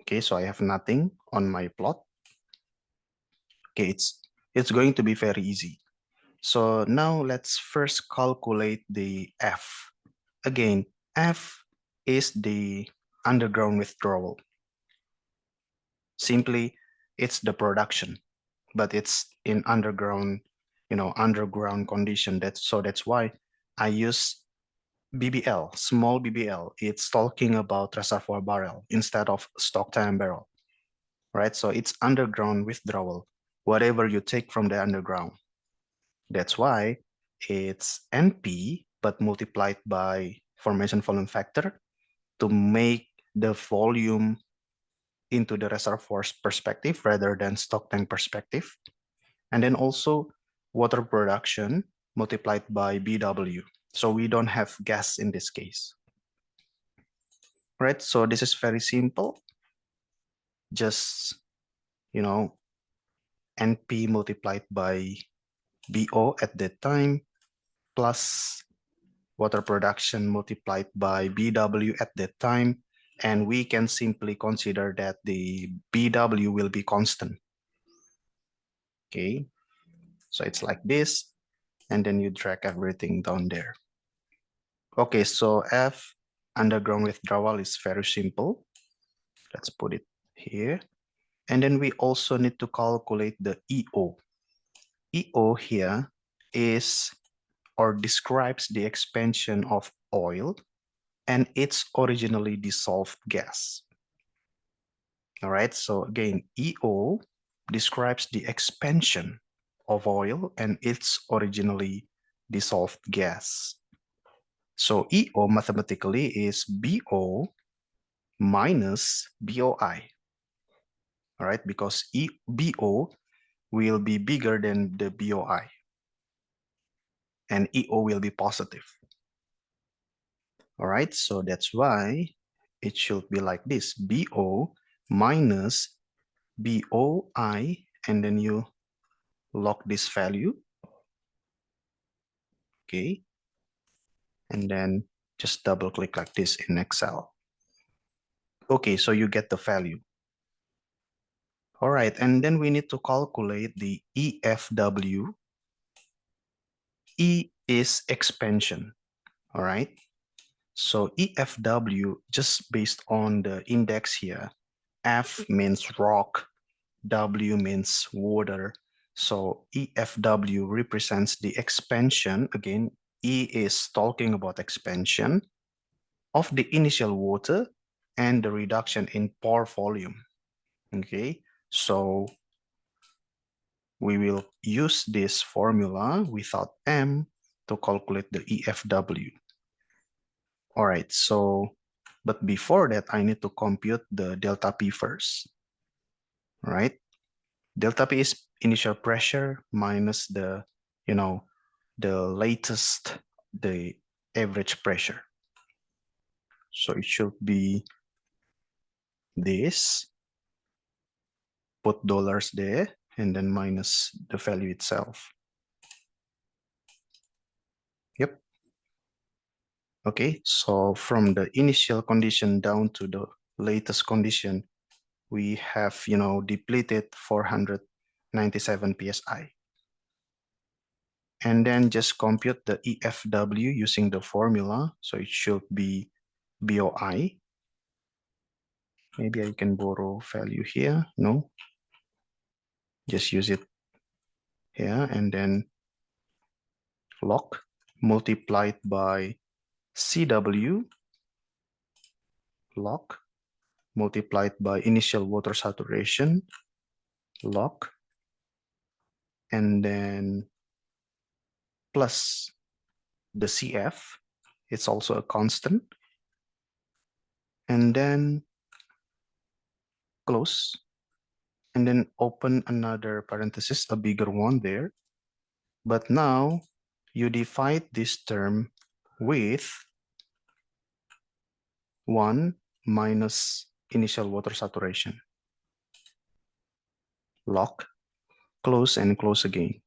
Okay, so I have nothing on my plot. Okay, it's going to be very easy. So now let's first calculate the F. Again, F is the underground withdrawal. Simply, it's the production, but it's in underground, underground condition. That's why I use BBL, small BBL. It's talking about reservoir barrel instead of stock tank barrel, right? So it's underground withdrawal, whatever you take from the underground. That's why it's NP, but multiplied by formation volume factor to make the volume into the reservoir's perspective rather than stock tank perspective. And then also water production multiplied by BW. So we don't have gas in this case. Right, so this is very simple. Just, NP multiplied by BO at that time plus water production multiplied by BW at that time. And we can simply consider that the BW will be constant. Okay, so it's like this, and then you drag everything down there. Okay, so F underground withdrawal is very simple. Let's put it here. And then we also need to calculate the EO. EO here is or describes the expansion of oil and its originally dissolved gas. All right, so again, EO describes the expansion of oil and its originally dissolved gas. So EO mathematically is BO minus BOI. All right, because BO will be bigger than the BOI and EO will be positive. All right, so that's why it should be like this, BO minus BOI, and then you log this value. Okay, and then just double click like this in Excel. Okay, so you get the value. All right, and then we need to calculate the EFW. E is expansion, all right? So EFW, just based on the index here, F means rock, W means water. So EFW represents the expansion. Again, E is talking about expansion of the initial water and the reduction in pore volume. Okay, so we will use this formula without M to calculate the EFW. All right, so, but before that, I need to compute the delta P first. All right, delta P is initial pressure minus the, the latest, the average pressure. So it should be this, put dollars there, and then minus the value itself. Yep. Okay, so from the initial condition down to the latest condition, we have, depleted 497 PSI. And then just compute the EFW using the formula. So it should be BOI. Maybe I can borrow value here. No, just use it here and then log multiplied by CW log multiplied by initial water saturation log, and then plus the CF. It's also a constant. And then close, and then open another parenthesis, a bigger one there. But now you divide this term with 1 minus initial water saturation. Lock, close, and close again.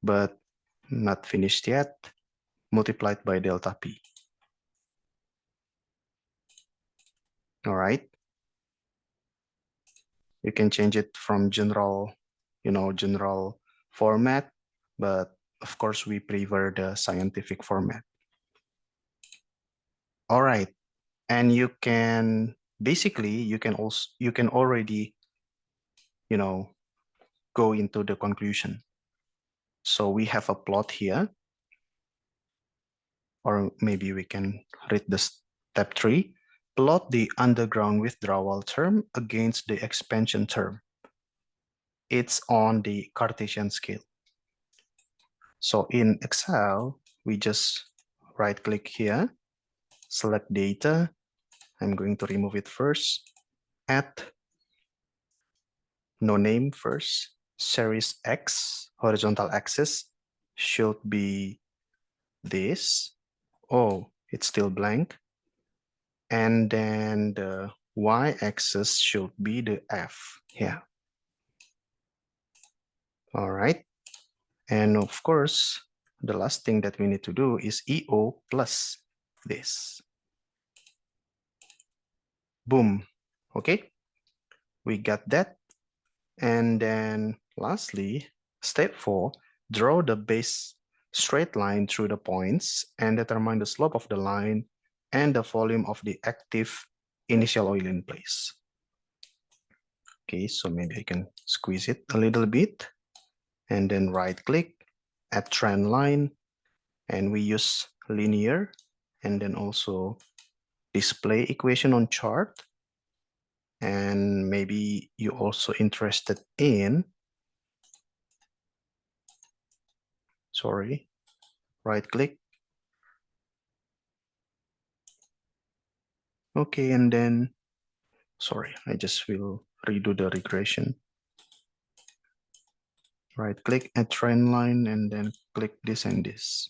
But not finished yet, multiplied by delta P. All right. You can change it from general, general format, but of course we prefer the scientific format. All right, and you can already, go into the conclusion. So we have a plot here, or maybe we can read the step 3. Plot the underground withdrawal term against the expansion term. It's on the Cartesian scale. So in Excel, we just right click here, select data. I'm going to remove it first. Add no name first. Series X, horizontal axis, should be this. Oh, it's still blank. And then the y-axis should be the F here. All right. And of course, the last thing that we need to do is EO plus this. Boom. Okay. We got that. And then lastly, step 4, draw the base straight line through the points and determine the slope of the line and the volume of the active initial oil in place. Okay, so maybe I can squeeze it a little bit and then right click, add trend line, and we use linear and then also display equation on chart. And maybe you're also interested in, right click. Okay, and then, I just will redo the regression. Right click, add trend line, and then click this and this.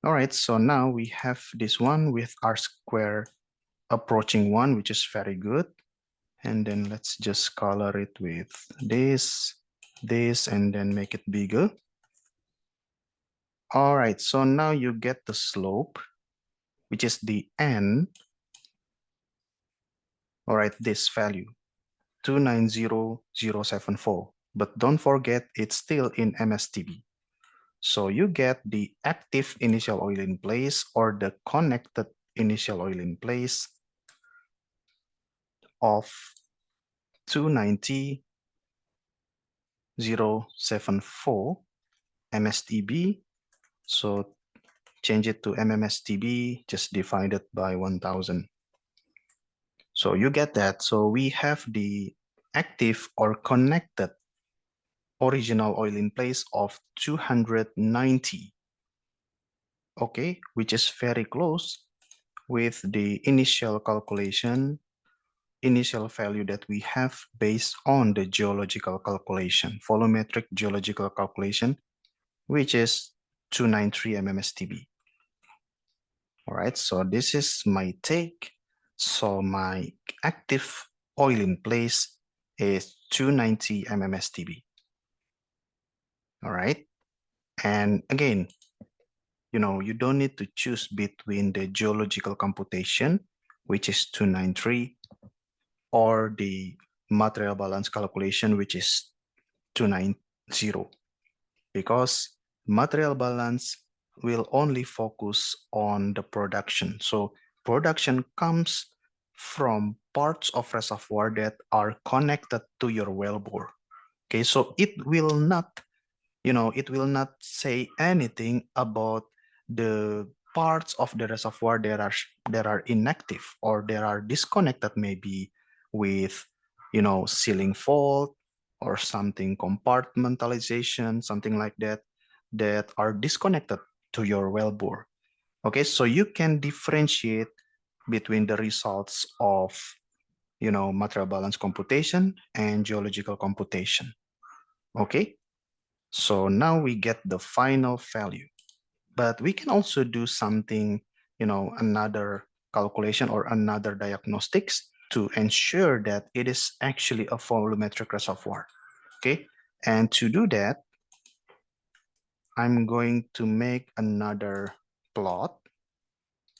All right, so now we have this one with R square approaching 1, which is very good. And then let's just color it with this, and then make it bigger. All right, so now you get the slope, which is the N. All right, this value, 290074. But don't forget, it's still in MSTB. So you get the active initial oil in place or the connected initial oil in place of 290,074 MSTB. So change it to MMSTB, just divide it by 1000. So you get that. So we have the active or connected original oil in place of 290. Okay, which is very close with the initial calculation, initial value that we have based on the geological calculation, volumetric geological calculation, which is 293 mmSTB. All right, so this is my take. So my active oil in place is 290 mmSTB. All right, and again, you don't need to choose between the geological computation, which is 293, or the material balance calculation, which is 290, because material balance will only focus on the production. So production comes from parts of reservoir that are connected to your wellbore. Okay, so it will not, say anything about the parts of the reservoir that are inactive or that are disconnected, maybe with, sealing fault or something, compartmentalization, something like that, that are disconnected to your wellbore. Okay, so you can differentiate between the results of, material balance computation and geological computation. Okay, so now we get the final value, but we can also do something, another calculation or another diagnostics to ensure that it is actually a volumetric reservoir. Okay, and to do that, I'm going to make another plot.